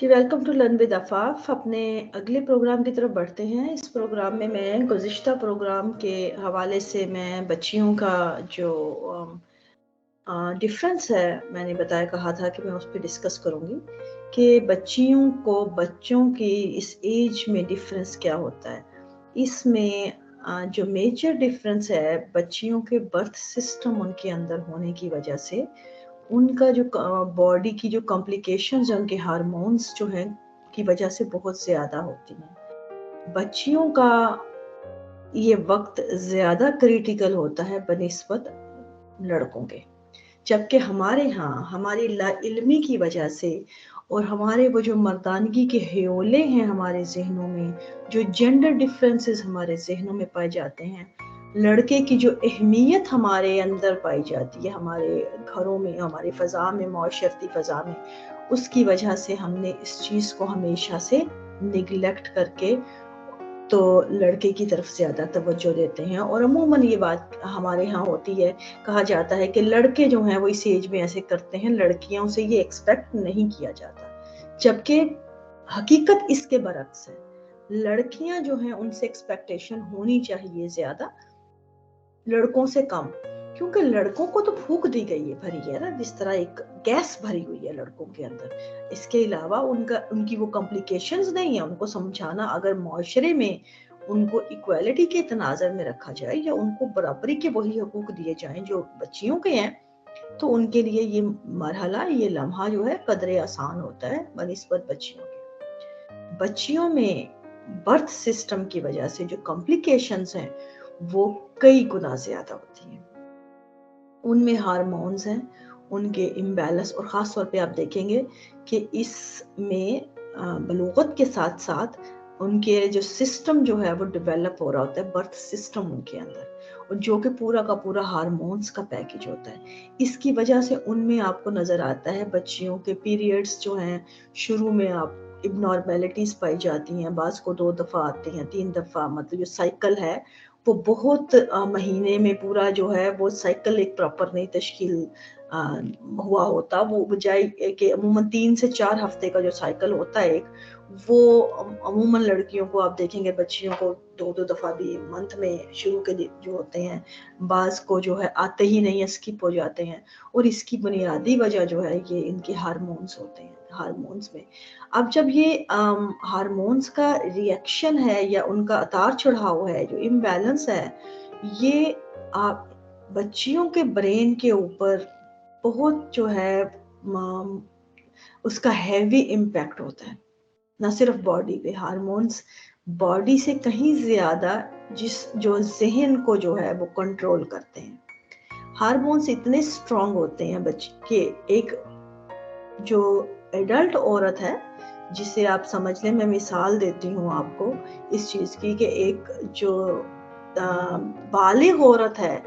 Ji, welcome to learn with Afaf. अपने अगले programme की तरफ बढ़ते हैं। इस प्रोग्राम में मैं गुज़िश्ता प्रोग्राम के हवाले से मैं बच्चियों का जो डिफ़रेंस है, मैंने कहा था कि मैं उस पे डिस्कस करूँगी कि बच्चों की इस एज में डिफ़रेंस क्या होता है। इसमें जो मेजर डिफ़रेंस है, बच्चियों के बर्थ सिस्टम उनके अंदर होने की वजह से उनका जो बॉडी की जो कॉम्प्लिकेशंस है, उनके हार्मोन्स जो हैं की वजह से बहुत ज़्यादा होती हैं। बच्चियों का ये वक़्त ज़्यादा क्रिटिकल होता है बनिस्बत लड़कों के। जबकि हमारे यहाँ हमारी लाइल्मी की वजह से और हमारे वो जो मर्दानगी के ह्योले हैं हमारे ज़हनों में, जो जेंडर डिफरेंसेस हमारे ज़हनों में पाए जाते हैं, लड़के की जो अहमियत हमारे अंदर पाई जाती है, हमारे घरों में, हमारी फ़ज़ा में, माशरती फ़ज़ा में, उसकी वजह से हमने इस चीज़ को हमेशा से निग्लेक्ट करके तो लड़के की तरफ ज़्यादा तवज्जो देते हैं। और अमूमन ये बात हमारे यहाँ होती है, कहा जाता है कि लड़के जो हैं वो इस एज में ऐसे करते हैं, लड़कियों से ये एक्सपेक्ट नहीं किया जाता। जबकि हकीकत इसके बरक्स है। लड़कियां जो हैं उनसे एक्सपेक्टेशन होनी चाहिए ज़्यादा, लड़कों से कम। क्योंकि लड़कों को तो फूंक दी गई है, भरी है ना, जिस तरह एक गैस भरी हुई है लड़कों के अंदर। इसके अलावा उनकी वो कॉम्प्लिकेशंस नहीं है। उनको समझाना, अगर मुआशरे में उनको इक्वालिटी के तनाज़र में रखा जाए या उनको बराबरी के वही हकूक दिए जाएं जो बच्चियों के हैं, तो उनके लिए ये मरहला, ये लम्हा जो है कदरे आसान होता है बनिस्बत बच्चियों के। बच्चियों में बर्थ सिस्टम की वजह से जो कॉम्प्लिकेशंस हैं वो कई गुना ज्यादा होती हैं। उनमें हार्मोन्स हैं, उनके इम्बैलेंस, और ख़ास तौर पे आप देखेंगे कि इसमें बलूगत के साथ साथ उनके जो सिस्टम जो है वो डेवलप हो रहा होता है, बर्थ सिस्टम उनके अंदर, और जो कि पूरा का पूरा हार्मोन्स का पैकेज होता है। इसकी वजह से उनमें आपको नज़र आता है बच्चियों के पीरियड्स जो हैं, शुरू में आप इबनॉर्मेलिटीज़ पाई जाती हैं, बाज़ को 2 दफ़ा आती हैं, 3 दफ़ा, मतलब जो साइकिल है वो बहुत महीने में पूरा जो है वो साइकिल एक प्रॉपर नहीं तश्कील हुआ होता। वो बजाय कि अमूमन 3 से 4 हफ्ते का जो साइकिल होता है एक, वो अमूमन लड़कियों को आप देखेंगे, बच्चियों को 2-2 दफ़ा भी मंथ में शुरू के जो होते हैं, बाज़ को जो है आते ही नहीं है, स्किप हो जाते हैं। और इसकी बुनियादी वजह जो है ये इनके हार्मोन्स होते हैं, हार्मोन्स में। अब जब ये हार्मोन्स का रिएक्शन है या उनका उतार चढ़ाव है, जो इम्बैलेंस है, ये आप बच्चियों के ब्रेन के ऊपर बहुत जो है उसका हैवी इम्पैक्ट होता है। ना सिर्फ बॉडी पे, हार्मोन्स बॉडी से कहीं ज्यादा जो ज़हन को जो है वो कंट्रोल करते हैं। हार्मोन्स इतने स्ट्रांग होते हैं बच्चे के, एक जो एडल्ट औरत है, जिसे आप समझ लें, मैं मिसाल देती हूँ आपको इस चीज़ की, कि एक जो बालिग औरत है,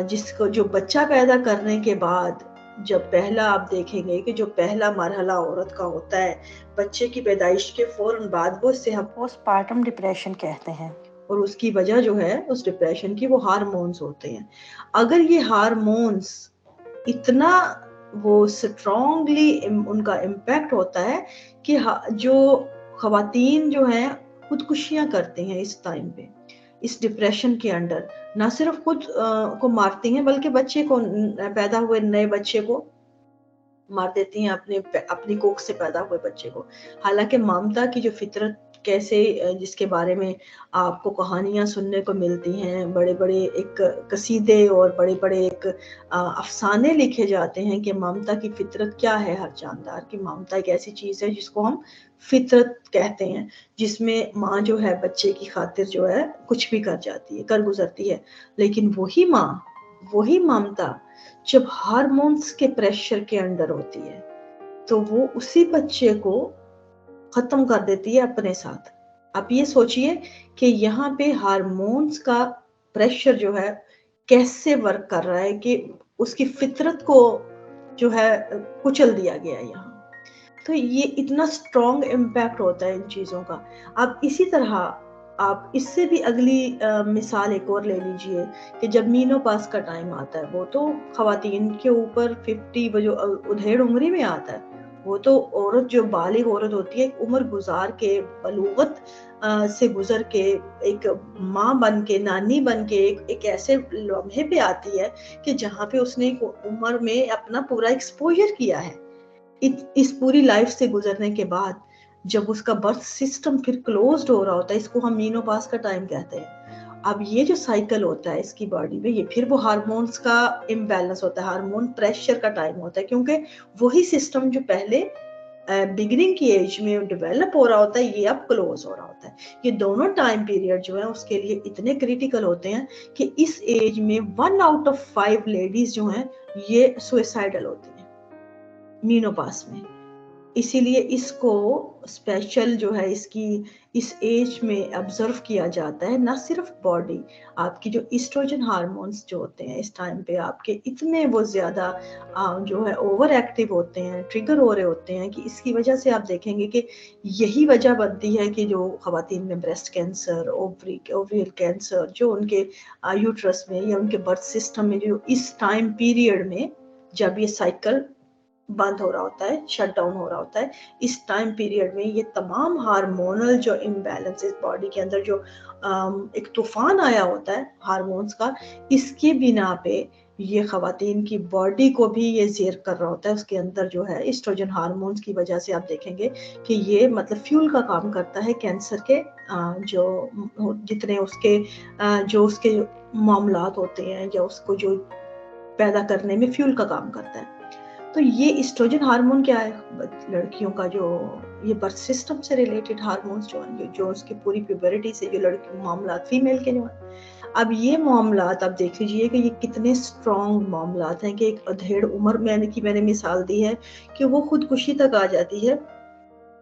जिसको जो बच्चा पैदा करने के बाद, जब पहला आप देखेंगे कि जो पहला मरहला औरत का होता है, बच्चे की पैदाइश के फौरन बाद, वो इसे हम पोस्टपार्टम डिप्रेशन कहते हैं। और उसकी वजह जो है उस डिप्रेशन की, वो हार्मोन्स होते हैं। अगर ये हार्मोन्स इतना वो स्ट्रॉन्गली उनका इम्पैक्ट होता है कि जो खवातीन जो हैं खुदकुशियां करती हैं इस टाइम पे, इस डिप्रेशन के अंडर, ना सिर्फ खुद को मारती हैं बल्कि बच्चे को, पैदा हुए नए बच्चे को मार देती हैं, अपनी कोख से पैदा हुए बच्चे को। हालांकि ममता की जो फितरत कैसे, जिसके बारे में आपको कहानियां सुनने को मिलती हैं, बड़े बड़े एक कसीदे और बड़े बड़े एक अफसाने लिखे जाते हैं कि ममता की फितरत क्या है। हर जानदार की ममता एक ऐसी चीज है जिसको हम फितरत कहते हैं, जिसमें माँ जो है बच्चे की खातिर जो है कुछ भी कर जाती है, कर गुजरती है। लेकिन वही माँ, वही ममता जब हार्मोन्स के प्रेशर के अंडर होती है, तो वो उसी बच्चे को खत्म कर देती है अपने साथ। आप ये सोचिए कि यहाँ पे हार्मोन्स का प्रेशर जो है कैसे वर्क कर रहा है कि उसकी फितरत को जो है कुचल दिया गया है यहाँ। तो ये इतना स्ट्रॉन्ग इम्पैक्ट होता है इन चीज़ों का। अब इसी तरह आप इससे भी अगली मिसाल एक और ले लीजिए कि जब मीनोपास का टाइम आता है, वो तो खवातीन के ऊपर 50 वो जो उधेड़ उम्री में आता है, وہ تو عورت جو بالغ عورت ہوتی ہے عمر گزار کے بلوغت سے گزر کے ایک ماں بن کے نانی بن کے ایک ایسے لمحے پہ آتی ہے کہ جہاں پہ اس نے عمر میں اپنا پورا ایکسپوجر کیا ہے. اس پوری لائف سے گزرنے کے بعد جب اس کا برتھ سسٹم پھر کلوزڈ ہو رہا ہوتا ہے، اس کو ہم مینوپاز کا ٹائم کہتے ہیں. اب یہ جو سائیکل ہوتا ہے اس کی باڈی میں، یہ پھر وہ ہارمونز کا امبیلنس ہوتا ہے، ہارمون پریشر کا ٹائم ہوتا ہے، کیونکہ وہی سسٹم جو پہلے بگننگ کی ایج میں ڈیولپ ہو رہا ہوتا ہے یہ اب کلوز ہو رہا ہوتا ہے. یہ دونوں ٹائم پیریڈ جو ہیں اس کے لیے اتنے کریٹیکل ہوتے ہیں کہ اس ایج میں 1 out of 5 لیڈیز جو ہیں یہ سوئسائڈل ہوتی ہیں مینوپاس میں. اسی لیے اس کو اسپیشل جو ہے اس ایج میں آبزرو کیا جاتا ہے. نہ صرف باڈی، آپ کی جو ایسٹروجن ہارمونز جو ہوتے ہیں اس ٹائم پہ آپ کے اتنے وہ زیادہ جو ہے اوور ایکٹیو ہوتے ہیں، ٹریگر ہو رہے ہوتے ہیں کہ اس کی وجہ سے آپ دیکھیں گے کہ یہی وجہ بنتی ہے کہ جو خواتین میں بریسٹ کینسر، اووریل کینسر جو ان کے یوٹرس میں یا ان کے برتھ سسٹم میں جو اس ٹائم پیریڈ میں جب یہ سائیکل بند ہو رہا ہوتا ہے، شٹ ڈاؤن ہو رہا ہوتا ہے، اس ٹائم پیریڈ میں یہ تمام ہارمونل جو امبیلنس باڈی کے اندر جو ایک طوفان آیا ہوتا ہے ہارمونز کا، اس کی بنا پہ یہ خواتین کی باڈی کو بھی یہ زیر کر رہا ہوتا ہے. اس کے اندر جو ہے ایسٹروجن ہارمونز کی وجہ سے آپ دیکھیں گے کہ یہ مطلب فیول کا کام کرتا ہے کینسر کے جو جتنے اس کے معاملات ہوتے ہیں یا اس کو جو پیدا کرنے میں فیول کا کام کرتا ہے. تو یہ ایسٹروجن ہارمون کیا ہے؟ لڑکیوں کا جو یہ برتھ سسٹم سے ریلیٹڈ ہارمونز جو اس کی پوری پیوبرٹی سے جو لڑکی معاملات فیمیل کے جو ہیں. اب یہ معاملات آپ دیکھ لیجئے کہ یہ کتنے سٹرونگ معاملات ہیں کہ ایک ادھیڑ عمر میں نے مثال دی ہے کہ وہ خودکشی تک آ جاتی ہے،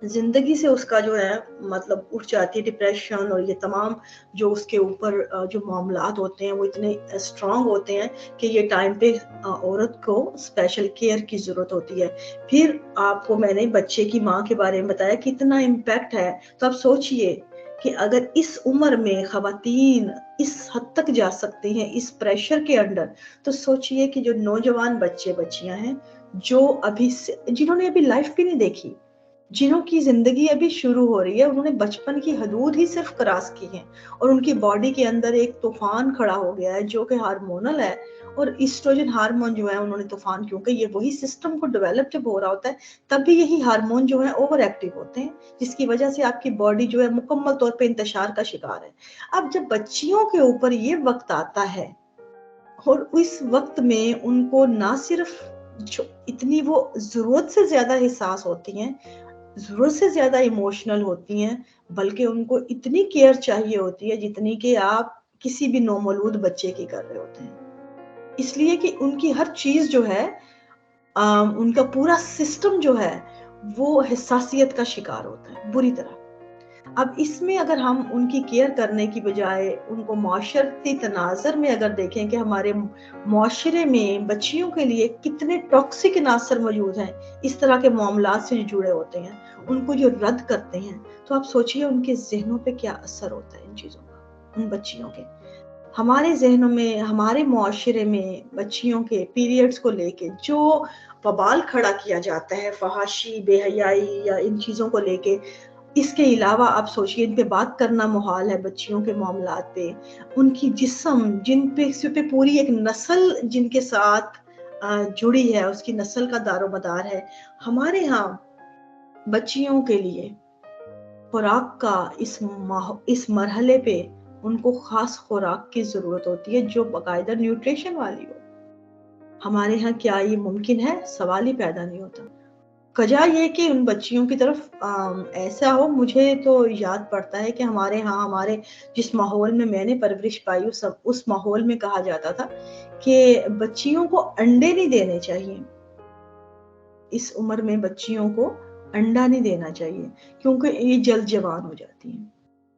زندگی سے اس کا جو ہے مطلب اٹھ جاتی ہے، ڈپریشن اور یہ تمام جو اس کے اوپر جو معاملات ہوتے ہیں وہ اتنے سٹرونگ ہوتے ہیں کہ یہ ٹائم پہ عورت کو اسپیشل کیئر کی ضرورت ہوتی ہے. پھر آپ کو میں نے بچے کی ماں کے بارے میں بتایا کتنا امپیکٹ ہے. تو آپ سوچئے کہ اگر اس عمر میں خواتین اس حد تک جا سکتے ہیں اس پریشر کے انڈر، تو سوچئے کہ جو نوجوان بچے بچیاں ہیں جو جنہوں نے ابھی لائف بھی نہیں دیکھی، جنہوں کی زندگی ابھی شروع ہو رہی ہے، انہوں نے بچپن کی حدود ہی صرف کراس کی ہیں اور ان کی باڈی کے اندر ایک طوفان کھڑا ہو گیا ہے جو کہ ہارمونل ہے. اور ایسٹروجن ہارمون جو ہے انہوں نے طوفان، کیونکہ یہ وہی سسٹم کو ڈیولپ جب ہو رہا ہوتا ہے تب بھی یہی ہارمون جو ہے اوور ایکٹیو ہوتے ہیں، جس کی وجہ سے آپ کی باڈی جو ہے مکمل طور پہ انتشار کا شکار ہے. اب جب بچیوں کے اوپر یہ وقت آتا ہے اور اس وقت میں ان کو نہ صرف اتنی وہ ضرورت سے زیادہ حساس ہوتی ہیں، ضرورت سے زیادہ ایموشنل ہوتی ہیں، بلکہ ان کو اتنی کیئر چاہیے ہوتی ہے جتنی کہ آپ کسی بھی نومولود بچے کی کر رہے ہوتے ہیں. اس لیے کہ ان کی ہر چیز جو ہے ان کا پورا سسٹم جو ہے وہ حساسیت کا شکار ہوتا ہے بری طرح. اب اس میں اگر ہم ان کی کیئر کرنے کی بجائے ان کو معاشرتی تناظر میں اگر دیکھیں کہ ہمارے معاشرے میں بچیوں کے لیے کتنے ٹاکسک عناصر موجود ہیں اس طرح کے معاملات سے جڑے ہوتے ہیں، ان کو جو رد کرتے ہیں، تو آپ سوچئے ان کے ذہنوں پہ کیا اثر ہوتا ہے ان چیزوں کا، ان بچیوں کے. ہمارے ذہنوں میں، ہمارے معاشرے میں بچیوں کے پیریڈز کو لے کے جو ببال کھڑا کیا جاتا ہے، فحاشی، بے حیائی یا ان چیزوں کو لے کے، اس کے علاوہ آپ سوچئے ان پہ بات کرنا محال ہے بچیوں کے معاملات پہ، ان کی جسم جن پہ پوری ایک نسل جن کے ساتھ جڑی ہے، اس کی نسل کا دار و مدار ہے. ہمارے ہاں بچیوں کے لیے خوراک کا اس مرحلے پہ ان کو خاص خوراک کی ضرورت ہوتی ہے جو باقاعدہ نیوٹریشن والی ہو. ہمارے ہاں کیا یہ ممکن ہے؟ سوال ہی پیدا نہیں ہوتا. وجہ یہ کہ ان بچیوں کی طرف ایسا ہو، مجھے تو یاد پڑتا ہے کہ ہمارے ہاں ہمارے جس ماحول میں نے پرورش پائی اس ماحول میں کہا جاتا تھا کہ بچیوں کو انڈے نہیں دینے چاہیے، اس عمر میں بچیوں کو انڈا نہیں دینا چاہیے کیونکہ یہ جلد جوان ہو جاتی ہیں.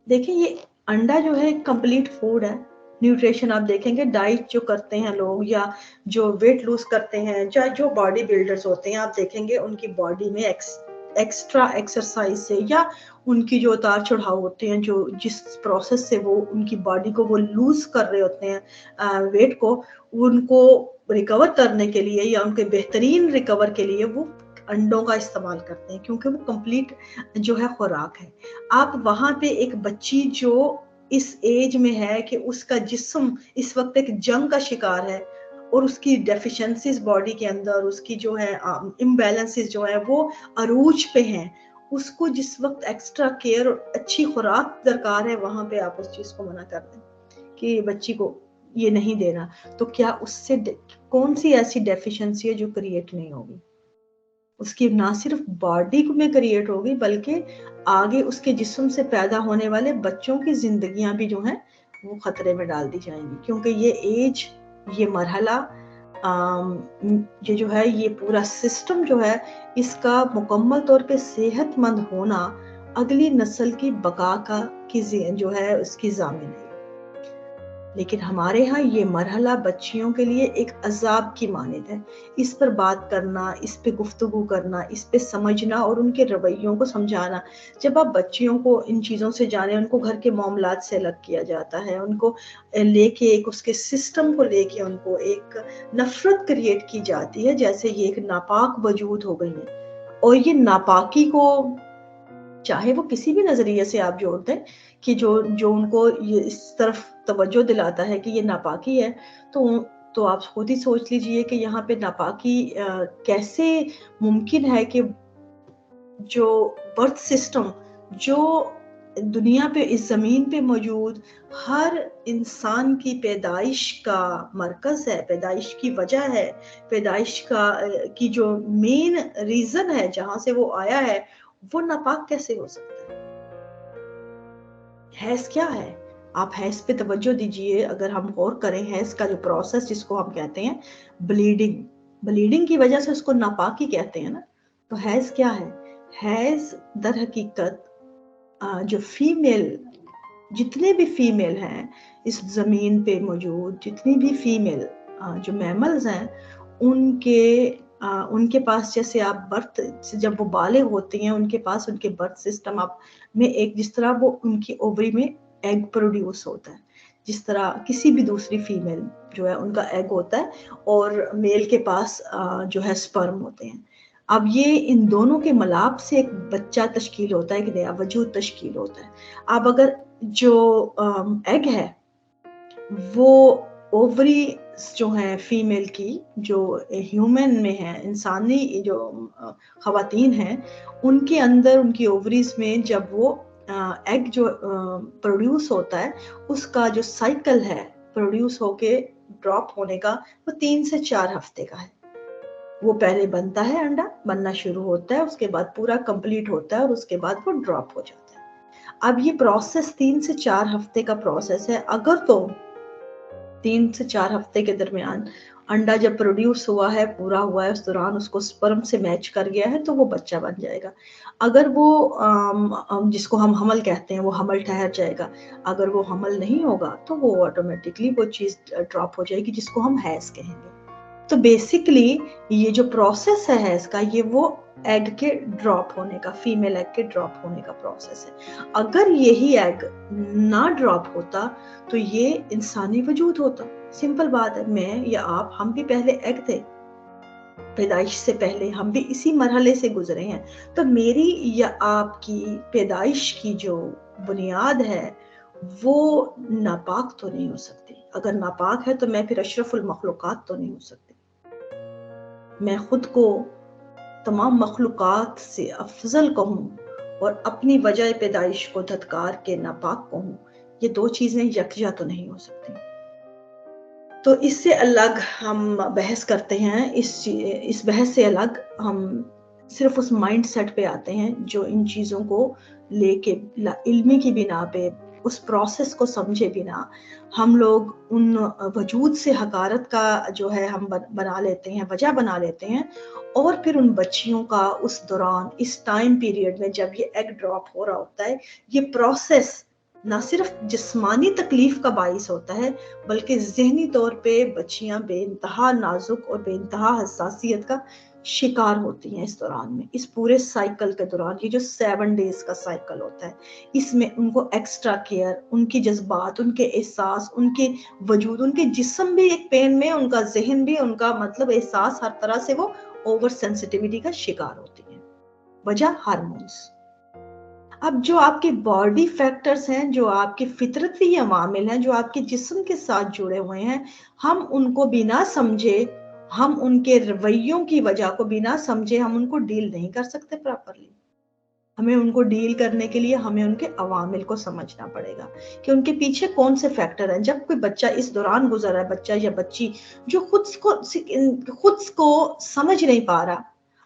دیکھیں یہ انڈا جو ہے کمپلیٹ فوڈ ہے، نیوٹریشن آپ دیکھیں گے ڈائٹ جو کرتے ہیں لوگ یا جو ویٹ لوز کرتے ہیں یا جو باڈی بلڈرز ہوتے ہیں، آپ دیکھیں گے ان کی باڈی میں ایکسٹرا ایکسرسائز سے یا ان کی جو اتار چڑھاؤ ہوتے ہیں، جو جس پروسیس سے وہ ان کی باڈی کو وہ لوز کر رہے ہوتے ہیں ویٹ کو، ان کو ریکور کرنے کے لیے یا ان کے بہترین ریکور کے لیے وہ अंडों का इस्तेमाल करते हैं क्योंकि वो कंप्लीट जो है खुराक है। आप वहां पे एक बच्ची जो इस एज में है कि उसका जिस्म इस वक्त एक जंग का शिकार है और उसकी डेफिशिएंसीज बॉडी के अंदर, उसकी जो है इम्बैलेंसेस जो है वो अरूज पे हैं, उसको जिस वक्त एक्स्ट्रा केयर और अच्छी खुराक दरकार है, वहां पे आप उस चीज को मना कर दें कि बच्ची को ये नहीं देना, तो क्या उससे कौन सी ऐसी डेफिशिएंसी है जो क्रिएट नहीं होगी? उसकी ना सिर्फ बॉडी में क्रिएट होगी बल्कि आगे उसके जिस्म से पैदा होने वाले बच्चों की जिंदगियां भी जो हैं वो खतरे में डाल दी जाएंगी, क्योंकि ये एज, ये मरहला, ये जो है, ये पूरा सिस्टम जो है, इसका मुकम्मल तौर पे सेहतमंद होना अगली नस्ल की बका का की जो है उसकी जामिन है। लेकिन हमारे यहाँ ये मरहला बच्चियों के लिए एक अजाब की मानिद है। इस पर बात करना, इस पे गुफ्तगू करना, इस पे समझना और उनके रवैयों को समझाना। जब आप बच्चियों को इन चीज़ों से जाने, उनको घर के मामलात से अलग किया जाता है, उनको लेके एक उसके सिस्टम को लेके उनको एक नफरत क्रिएट की जाती है, जैसे ये एक नापाक वजूद हो गई है। और ये नापाकी को चाहे वो किसी भी नजरिए से आप जोड़ दें कि जो जो उनको ये इस तरफ तवज्जो दिलाता है कि ये नापाकी है, तो आप खुद ही सोच लीजिए कि यहाँ पे नापाकी कैसे मुमकिन है कि जो बर्थ सिस्टम, जो दुनिया पे इस जमीन पे मौजूद हर इंसान की पैदाइश का मरकज है, पैदाइश की वजह है, पैदाइश की जो मेन रीजन है जहां से वो आया है, वो नापाक कैसे हो सकता है? हैज क्या है? आप हैज पे तवज्जो दीजिए। अगर हम गौर करें हैज का जो प्रोसेस जिसको हम कहते हैं ब्लीडिंग की वजह से उसको नापाकी कहते हैं ना, तो हैज क्या है? हैज दर हकीकत जो फीमेल, जितने भी फीमेल हैं इस जमीन पे मौजूद, जितनी भी फीमेल जो मैमल्स हैं, उनके पास, जैसे आप बर्थ से जब वो बालिग होती हैं, उनके पास उनके बर्थ सिस्टम आप में एक, जिस तरह वो उनकी ओवरी में एग प्रोड्यूस होता है, जिस तरह किसी भी दूसरी फीमेल जो है उनका एग होता है और मेल के पास जो है स्पर्म होते हैं। अब ये इन दोनों के मिलाप से एक बच्चा तश्कील होता है, एक नया वजूद तश्कील होता है। अब अगर जो एग है वो ओवरी जो है फीमेल की, जो ह्यूमन में है, इंसानी जो खवातीन हैं, उनके अंदर उनकी ओवरीज में जब वो एग जो प्रोड्यूस होता है, उसका जो साइकिल है प्रोड्यूस होके ड्रॉप होने का, वो 3 से 4 हफ्ते का है। वो पहले बनता है, अंडा बनना शुरू होता है, उसके बाद पूरा कंप्लीट होता है और उसके बाद वो ड्रॉप हो जाता है। अब ये प्रोसेस 3 से 4 हफ्ते का प्रोसेस है। अगर तो 3 से 4 हफ्ते के दरमियान अंडा जब प्रोड्यूस हुआ है, पूरा हुआ है, उस दौरान उसको स्पर्म से मैच कर गया है, तो वो बच्चा बन जाएगा। अगर वो जिसको हम हमल कहते हैं, वो हमल ठहर जाएगा। अगर वो हमल नहीं होगा तो वो ऑटोमेटिकली वो चीज ड्रॉप हो जाएगी, जिसको हम हैज कहेंगे। तो बेसिकली ये जो प्रोसेस है इसका, ये वो एग के ड्रॉप होने का, फीमेल एग के ड्रॉप होने का प्रोसेस है। अगर यही एग ना ड्रॉप होता तो ये इंसानी वजूद होता। सिंपल बात है, मैं या आप, हम भी पहले एग थे, पैदाइश से पहले हम भी इसी मरहले से गुजरे हैं। तो मेरी या आपकी पैदाइश की जो बुनियाद है वो नापाक तो नहीं हो सकती। अगर नापाक है तो मैं फिर अशरफुल मखलूकात तो नहीं हो सकती। मैं खुद को तमाम मखलूकात से अफजल कहूँ और अपनी वजह पैदाइश को धत्कार के नापाक कहूँ, ये दो चीजें यकजा तो नहीं हो सकती। तो इससे अलग हम बहस करते हैं, इस बहस से अलग हम सिर्फ उस माइंड सेट पे आते हैं जो इन चीज़ों को लेके इल्मी की बिना पे, उस प्रोसेस को समझे बिना हम लोग उन वजूद से हकारत का जो है हम बना लेते हैं, वजह बना लेते हैं। और फिर उन बच्चियों का उस दौरान, इस टाइम पीरियड में जब ये एग ड्रॉप हो रहा होता है, ये प्रोसेस ना सिर्फ जिस्मानी तकलीफ का बाइस होता है बल्कि ज़हनी तौर पे बच्चियां बेइंतहा नाजुक और बेइंतहा हसासियत का शिकार होती हैं इस दौरान में, इस पूरे साइकिल के दौरान। ये जो 7 डेज का साइकिल होता है, इसमें उनको एक्स्ट्रा केयर, उनके जज्बात, उनके एहसास, उनके वजूद, उनके जिस्म भी एक पेन में, उनका जहन भी, उनका मतलब एहसास, हर तरह से वो ओवर सेंसिटिविटी का शिकार होती हैं। वजह हार्मोन्स। अब जो आपके बॉडी फैक्टर्स हैं, जो आपके फितरती अवामिल हैं, जो आपके जिस्म के साथ जुड़े हुए हैं, हम उनको बिना समझे, हम उनके रवैयों की वजह को बिना समझे हम उनको डील नहीं कर सकते प्रॉपरली। हमें उनको डील करने के लिए हमें उनके अवामिल को समझना पड़ेगा कि उनके पीछे कौन से फैक्टर हैं। जब कोई बच्चा इस दौरान गुजर रहा है, बच्चा या बच्ची जो खुद को समझ नहीं पा रहा,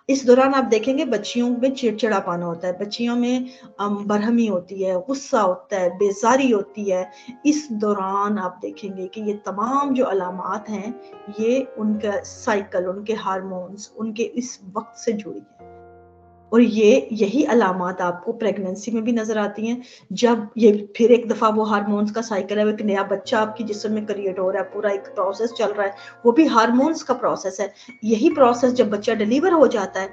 इस दौरान आप देखेंगे बच्चियों में चिड़चिड़ापन होता है, बच्चियों में बरहमी होती है, गुस्सा होता है, बेजारी होती है। इस दौरान आप देखेंगे कि ये तमाम जो अलामात हैं, ये उनका साइकिल, उनके हार्मोन्स, उनके इस वक्त से जुड़ी है। और यही अलामात आपको प्रेगनेंसी में भी नजर आती हैं। जब ये फिर एक दफा वो हार्मोन्स का साइकिल है, एक नया बच्चा आपके जिस्म में क्रिएट हो रहा है, पूरा एक प्रोसेस चल रहा है, वो भी हार्मोन्स का प्रोसेस है। यही प्रोसेस जब बच्चा डिलीवर हो जाता है,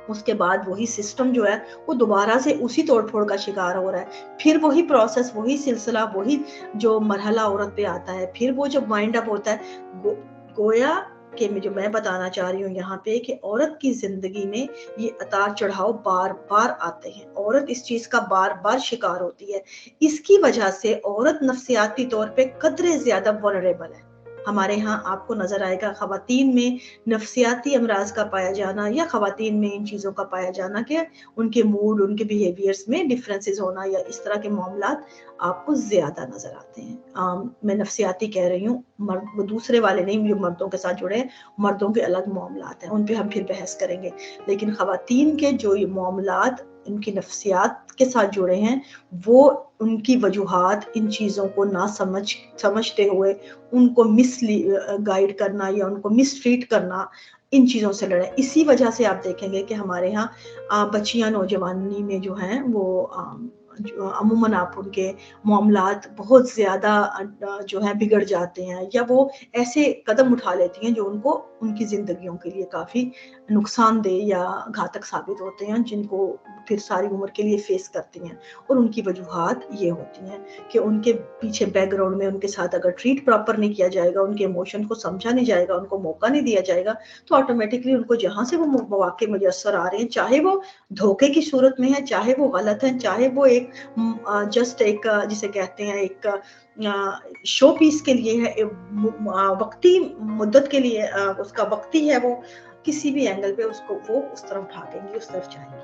उसके बाद वही सिस्टम जो है वो दोबारा से उसी तोड़फोड़ का शिकार हो रहा है। फिर वही प्रोसेस, वही सिलसिला, वही जो मरहला औरत पे आता है, फिर वो जब वाइंड अप होता है, गोया कि जो मैं बताना चाह रही हूँ यहाँ पे कि औरत की जिंदगी में ये उतार चढ़ाव बार बार आते हैं। औरत इस चीज का बार बार शिकार होती है। इसकी वजह से औरत नफ्सियाती तौर पे कदरे ज्यादा वल्नरेबल है। हमारे यहाँ आपको नजर आएगा खवातीन में नफ्सियाती अमराज का पाया जाना, या खवातीन में इन चीजों का पाया जाना कि उनके मूड, उनके बिहेवियर्स में डिफरेंसेस होना, या इस तरह के मामलात आपको ज्यादा नजर आते हैं। मैं नफ्सियाती कह रही हूँ, मर्द वो दूसरे वाले नहीं जो मर्दों के साथ जुड़े हैं, मर्दों के अलग मामलात हैं, उन पे हम फिर बहस करेंगे। लेकिन खवातीन के जो ये मामलात इनकी नफ्सियात के साथ जुड़े हैं, वो उनकी वजूहात, इन चीज़ों को ना समझते हुए उनको गाइड करना या उनको मिसट्रीट करना, इन चीज़ों से लड़े। इसी वजह से आप देखेंगे कि हमारे यहाँ बच्चियां नौजवानी में जो हैं वो जो अमूमन आप उनके मामलात बहुत ज़्यादा जो है बिगड़ जाते हैं, या वो ऐसे कदम उठा लेती हैं जो उनको उनकी ज़िंदगियों के लिए काफ़ी नुकसानदेह या घातक साबित होते हैं, जिनको फिर सारी उम्र के लिए फेस करती हैं। और उनकी वजूहात ये होती हैं कि उनके पीछे बैकग्राउंड में उनके साथ अगर ट्रीट प्रॉपर नहीं किया जाएगा, उनके इमोशन को समझा नहीं जाएगा, उनको मौका नहीं दिया जाएगा, तो ऑटोमेटिकली उनको जहाँ से वो मौके मुयस्सर आ रहे हैं, चाहे वो धोखे की सूरत में है, चाहे वो गलत है, चाहे वो एक जस्ट एक जिसे कहते हैं एक शो पीस के लिए है, वक्ती मुद्दत के लिए उसका वक्ती है, वो किसी भी एंगल पे उसको वो उस तरफ भागेंगी, उस तरफ जाएंगी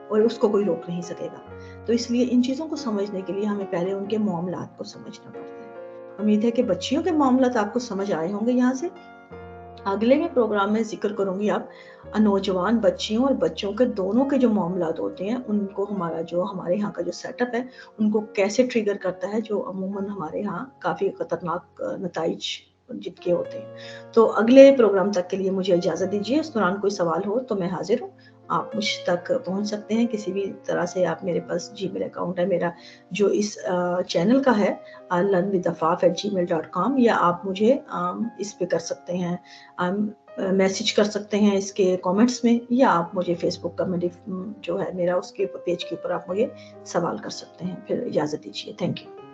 और उसको कोई रोक नहीं सकेगा। तो इसलिए इन चीज़ों को समझने के लिए हमें पहले उनके मामलात को समझना पड़ता है। उम्मीद है कि बच्चियों के मामलात आपको समझ आए होंगे। यहाँ से अगले में प्रोग्राम में जिक्र करूंगी आप नौजवान बच्चियों और बच्चों के दोनों के जो मामलात होते हैं, उनको हमारे यहाँ का जो सेटअप है, उनको कैसे ट्रिगर करता है, जो अमूमन हमारे यहाँ काफ़ी खतरनाक नताइज जिनके होते हैं। तो अगले प्रोग्राम तक के लिए मुझे इजाज़त दीजिए। इस दौरान कोई सवाल हो तो मैं हाजिर हूँ, आप मुझ तक पहुँच सकते हैं किसी भी तरह से। आप मेरे पास जीमेल अकाउंट है मेरा जो इस चैनल का है, learnwithafaf@gmail.com, या आप मुझे इस पे कर सकते हैं, मैसेज कर सकते हैं इसके कमेंट्स में, या आप मुझे फेसबुक कमेंट जो है मेरा उसके पेज के ऊपर आप मुझे सवाल कर सकते हैं। फिर इजाज़त दीजिए। Thank you.